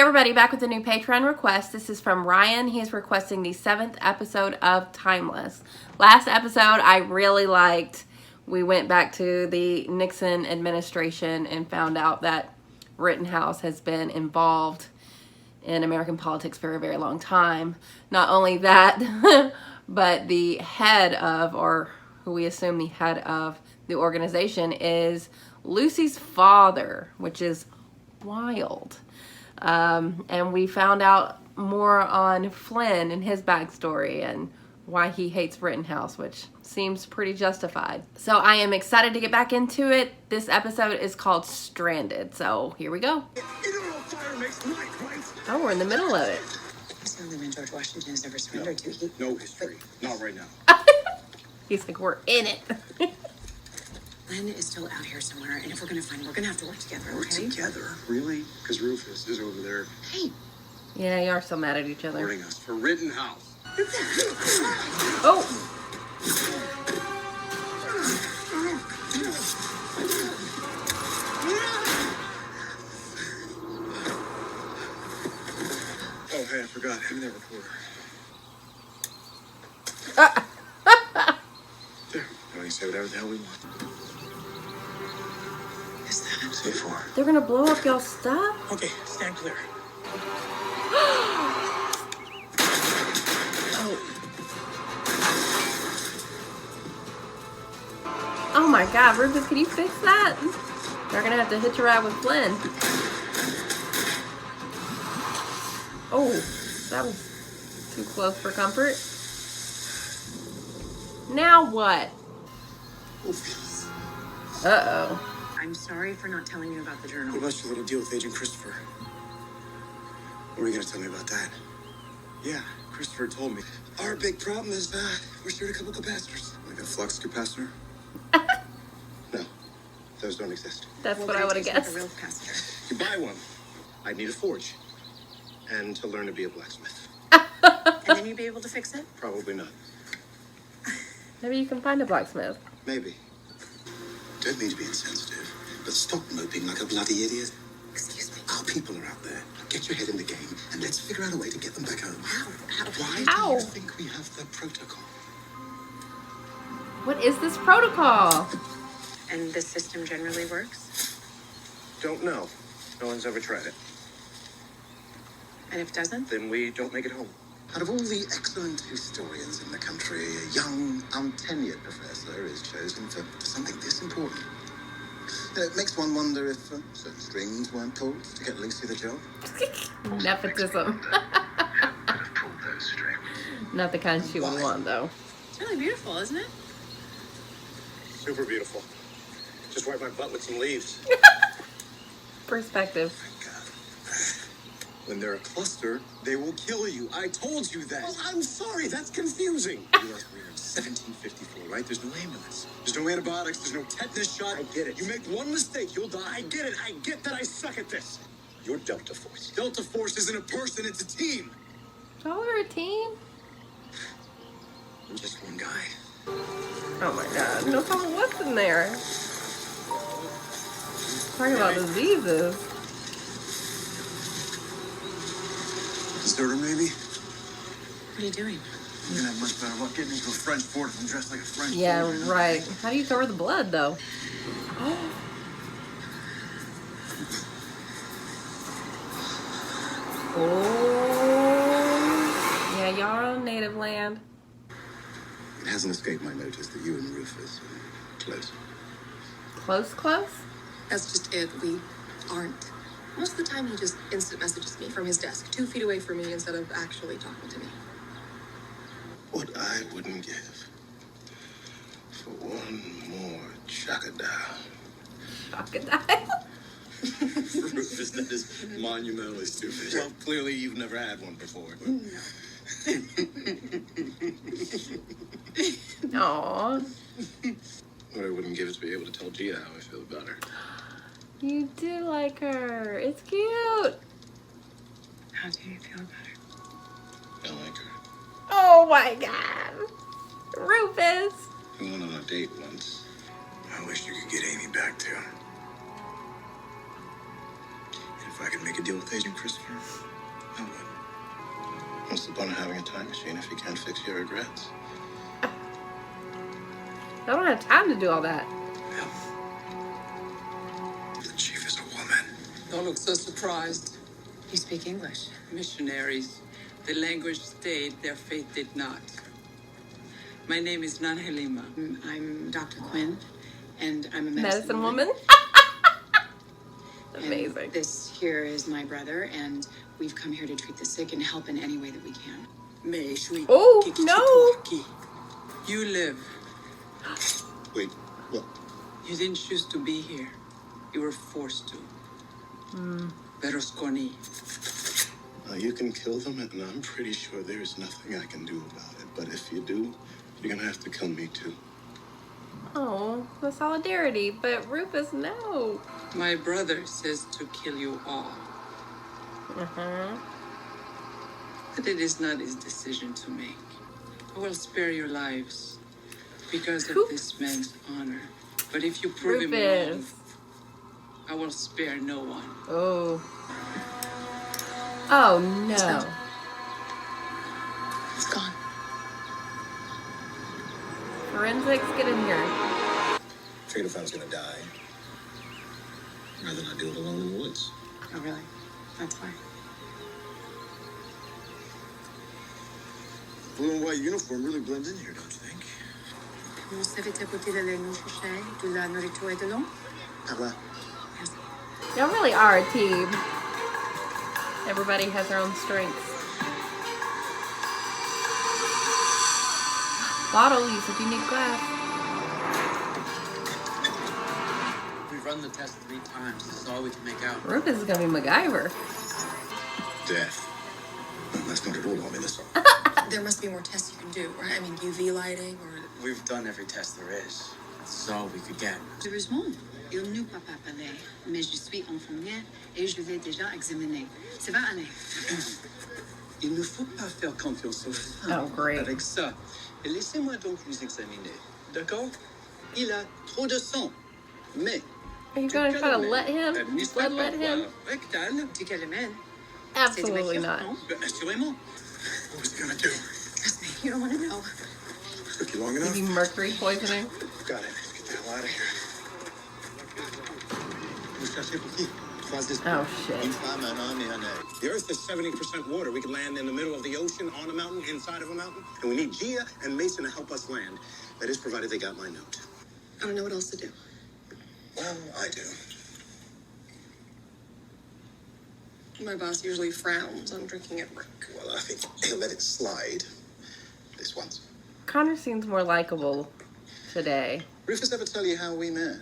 everybody, back with a new Patreon request. This is from Ryan. He is requesting the 7th episode of Timeless. Last episode I really liked. We went back to the Nixon administration and found out that Rittenhouse has been involved in American politics for a very long time. Not only that, but the head of, or who we assume the head of the organization is Lucy's father, which is wild. And we found out more on Flynn and his backstory and why he hates Rittenhouse, which seems pretty justified. So I am excited to get back into it. This episode is called Stranded, so here we go. Oh, we're in the middle of it. He's the only man George Washington has ever surrendered to. No history. Not right now. He's like, we're in it. Len is still out here somewhere, and if we're gonna find him, we're gonna have to work together, okay? Work together? Really? Because Rufus is over there Hey, Yeah, you are so mad at each other. warning us for Rittenhouse. Oh! Oh, hey, I forgot. Hand me that recorder. There. Now we can say whatever the hell we want. is that? C4. They're gonna blow up y'all's stuff? Okay, stand clear. Oh my god, Rufus, can you fix that? They're gonna have to hitch a ride with Flynn. Oh, that was too close for comfort. Now what? Uh-oh. I'm sorry for not telling you about the journal. What about your little deal with Agent Christopher? What are you going to tell me about that? Yeah, Christopher told me. Our big problem is we're short a couple capacitors. Like a flux capacitor? No, those don't exist. That's Well, what I it would have tastes like guessed. a real capacitor. You buy one. I'd need a forge. And to learn to be a blacksmith. And then you'd be able to fix it? Probably not. Maybe you can find a blacksmith. Maybe. Don't mean to be insensitive, but stop moping like a bloody idiot. Excuse me. Our people are out there. Get your head in the game and let's figure out a way to get them back home. How? Why Ow. do you think we have the protocol? What is this protocol? And this system generally works? Don't know. No one's ever tried it. And if it doesn't? Then we don't make it home. Out of all the excellent historians in the country, a young, untenured professor is chosen for something this important. It makes one wonder if certain strings weren't pulled to get Lucy the job. Nepotism. Not the kind she would want, though. It's really beautiful, isn't it? Super beautiful. Just wipe my butt with some leaves. Perspective. Thank God. When they're a cluster, they will kill you. I told you that. Well, I'm sorry, that's confusing. You realize we're in 1754, right? There's no ambulance. There's no antibiotics. There's no tetanus shot. I get it. You make one mistake, you'll die. I get it. I get that I suck at this. You're Delta Force. Delta Force isn't a person, it's a team. Y'all are a team? I'm just one guy. Oh my god. No telling what's in there. Talking about diseases. Disorder, maybe? What are you doing? You're gonna have much better luck getting into a French port if I'm dressed like a French Yeah, soldier. right. How do you cover the blood, though? Oh. Yeah, y'all are on native land. It hasn't escaped my notice that you and Rufus are close. Close, close? That's just it. We aren't. Most of the time, he just instant messages me from his desk, 2 feet away from me, instead of actually talking to me. What I wouldn't give for one more Chocodile. Crocodile? Rufus, that is monumentally stupid. Well, clearly you've never had one before. Aw. What I wouldn't give is to be able to tell Gia how I feel about her. You do like her. It's cute. How do you feel about her? I like her. Oh my god. Rufus. We went on a date once. I wish you could get Amy back too. And if I I could make a deal with Agent Christopher, I would. What's the point of having a time machine if you can't fix your regrets? I don't have time to do all that. The chief is a woman. Don't look so surprised. You speak English. Missionaries. The language stayed, their faith did not. My name is Nanhelima. I'm Dr. Quinn, and I'm a Medicine woman. Amazing. And this here is my brother, and we've come here to treat the sick and help in any way that we can. Mais je suis Oh, qui- qui- no. qui- You live. Wait, what? You didn't choose to be here. You were forced to. Berlusconi. Now, you can kill them, and I'm pretty sure there's nothing I can do about it. But if you do, you're gonna have to kill me too. Oh, the solidarity. But Rufus, no. My brother says to kill you all. Uh-huh. But it is not his decision to make. I will spare your lives because of Who- this man's honor. But if you prove him wrong, Rufus. I will spare no one. Oh. Oh, no. It's gone. Forensics, get in here. Figured if I was gonna die, rather than I do it alone in the woods. Oh, really? That's why. Blue and white uniform really blends in here, don't you think? Vous savez tapoter la laine au chouchet, de la nourriture et de l'eau? Papa. Yes. Y'all really are a team. Everybody has their own strengths. Bottle, you said you need glass. We've run the test 3 times. This is all we can make out. Rufus is gonna be MacGyver. Death. Well, that's not at all ominous. There must be more tests you can do, right? I mean, UV lighting or. We've done every test there is. This is all we could get. Heureusement, il nous papa parlait, mais je suis infirmière et je l'ai déjà examiné. C'est vrai, Anne? Il ne faut pas faire confiance aux femmes Oh, great. avec ça. Et laissez-moi donc vous examiner. D'accord? Il a trop de sang. Mais. Are you gonna try to let him? Let him? Rectal. Tu qu'elle mène? Absolutely not. Assurément. What was he gonna do? Trust me, you don't want to know. Took you long Give enough? you mercury poisoning? Got it. Let's get the hell out of here. Vous cherchez pour qui? 3 esprits. Oh, shit. Une femme, un homme et un aigle. The Earth is 70% water. We could land in the middle of the ocean, on a mountain, inside of a mountain. And we need Gia and Mason to help us land. That is provided they got my note. I don't know what else to do. Well, I do. My boss usually frowns on drinking at work. Well, I think he'll let it slide. This once. Connor seems more likable today. Rufus ever tell you how we met?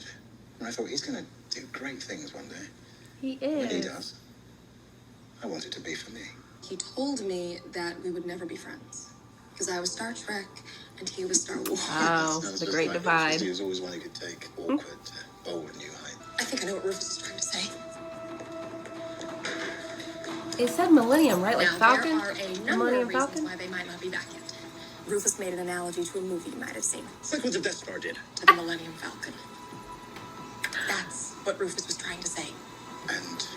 And I thought he's gonna do great things one day. He When he is. does, I want it to be for me. He told me that we would never be friends because I was Star Trek and he was Star Wars. Oh, Sounds the just great like divide. Rufus. He was always one who could take awkward bow and new height. I think I know what Rufus is trying to say. It said Millennium, right? Like Now, Falcon? there are a number Millennium of reasons Falcon? why they might not be back yet. Rufus made an analogy to a movie you might have seen, It's like what the Death Star did. to the Millennium Falcon. That's what Rufus was trying to say. And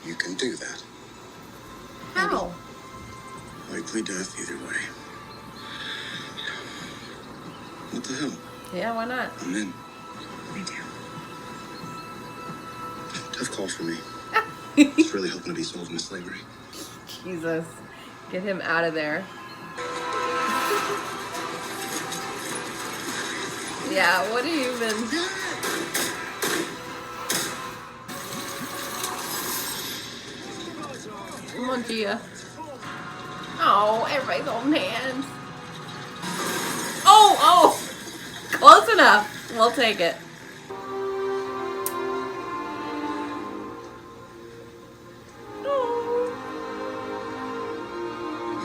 you can do that. How? Likely death either way. What the hell? Yeah, why not? I'm in. Me too. Tough call for me. It's really hoping to be sold into slavery. Jesus. Get him out of there. Yeah, what have you been... Come on, Gia. Oh, everybody's holding hands. Oh! Close enough. We'll take it. Oh.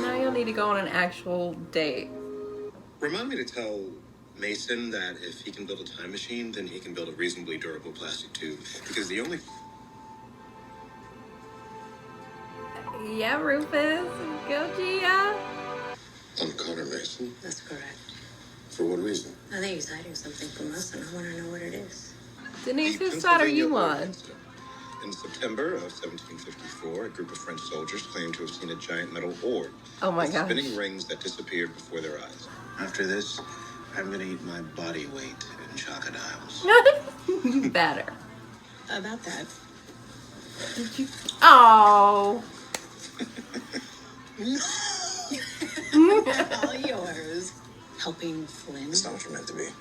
Now you'll need to go on an actual date. Remind me to tell Mason that if he can build a time machine, then he can build a reasonably durable plastic tube. Because the only... Yeah, Rufus. Go, Gia. I'm Connor Mason. That's correct. For what reason? I think he's hiding something from us, and I want to know what it is. Denise, The whose side are you Pennsylvania on? Ordnance. In September of 1754, a group of French soldiers claimed to have seen a giant metal orb Oh my with gosh. spinning rings that disappeared before their eyes. After this, I'm gonna eat my body weight in crocodiles. You better. About that, Oh. all yours. Helping Flynn. That's not what you're meant to be. If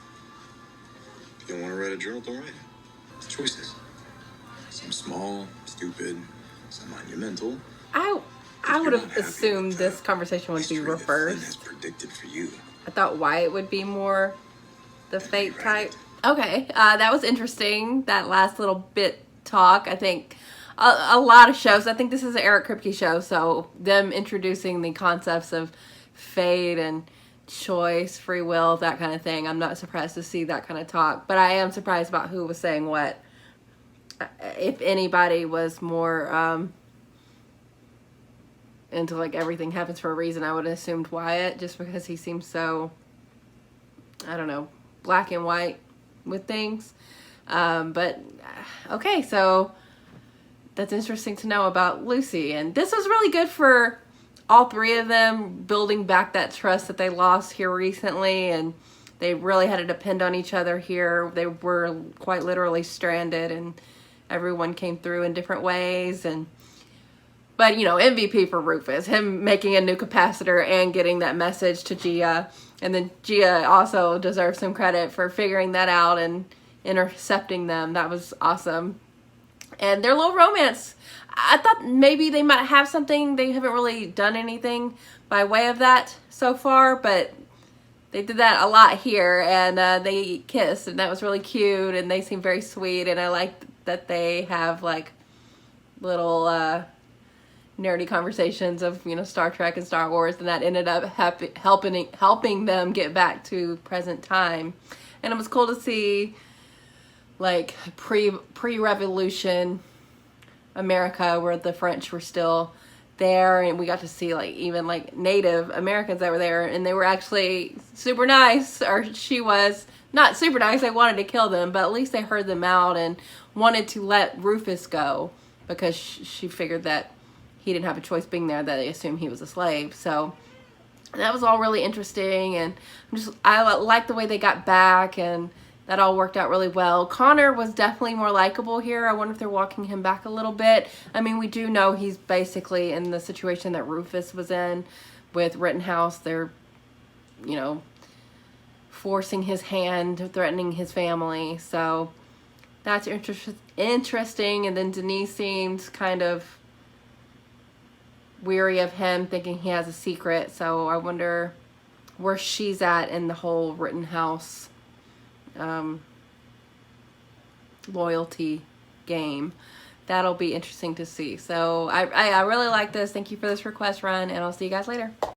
you don't want to write a journal, don't write it. It's choices. Some small, stupid, some monumental. I If would you're have not happy assumed with this the conversation would be history that Flynn has reversed. predicted for you. I thought Wyatt would be more the fate type. Okay, that was interesting. That last little bit talk. I think a lot of shows. I think this is an Eric Kripke show, so them introducing the concepts of fate and choice, free will, that kind of thing. I'm not surprised to see that kind of talk, but I am surprised about who was saying what. If anybody was more into like everything happens for a reason, I would have assumed Wyatt, just because he seems so, I don't know, black and white with things. But okay, so that's interesting to know about Lucy. And this was really good for all three of them, building back that trust that they lost here recently. And they really had to depend on each other here. They were quite literally stranded, and everyone came through in different ways. But you know, MVP for Rufus, him making a new capacitor and getting that message to Gia. And then Gia also deserves some credit for figuring that out and intercepting them. That was awesome. And their little romance, I thought maybe they might have something. They haven't really done anything by way of that so far, but they did that a lot here. And they kissed, and that was really cute, and they seem very sweet. And I like that they have like little nerdy conversations of, you know, Star Trek and Star Wars, and that ended up helping them get back to present time. And it was cool to see like pre-revolution America, where the French were still there, and we got to see like even like Native Americans that were there, and they were actually super nice, or she was not super nice. They wanted to kill them, but at least they heard them out and wanted to let Rufus go, because she figured that he didn't have a choice being there, that they assumed he was a slave. So that was all really interesting, and I like the way they got back, and that all worked out really well. Connor was definitely more likable here. I wonder if they're walking him back a little bit. I mean, we do know he's basically in the situation that Rufus was in with Rittenhouse. They're, you know, forcing his hand, threatening his family. So that's interesting. And then Denise seems kind of weary of him, thinking he has a secret. So I wonder where she's at in the whole Rittenhouse loyalty game. That'll be interesting to see. So I really like this. Thank you for this request run, and I'll see you guys later.